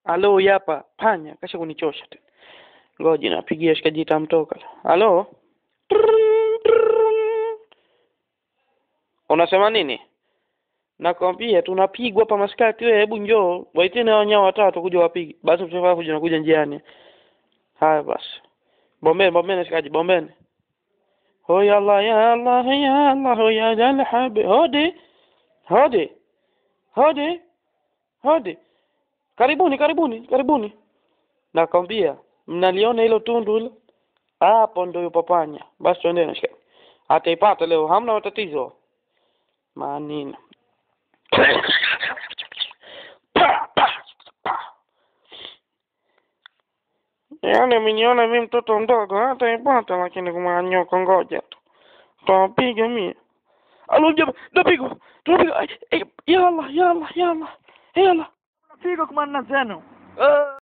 Halo yapa, panya, kasha kunichosha tena. Ngoja napigia shikaji tamtoka. Halo? Unasema nini? Nakwambia tunapigwa hapa maskati, wewe hebu njoo. Waite na wanyao watatu kuja wapige. Basi tutafaa kuja na kuja njiani. Haya basi. Bombeni shikaji, bombeni. Ho ya Allah ya Allah ya Allah ya Jal Habib. Hodi. Karibuni. Nakwambia, mnaliona hilo tundu hilo? Hapo ndio yupo panya. Basi twendeni shikaji. Ataipata leo, hamna matatizo. Manini. Yaani mniona mimi mtoto mdogo hata ipata, lakini kumanyoko ngoja tu. Tapiga mimi. Alo napigwa. Ya Allah. Pigo kumana zenu.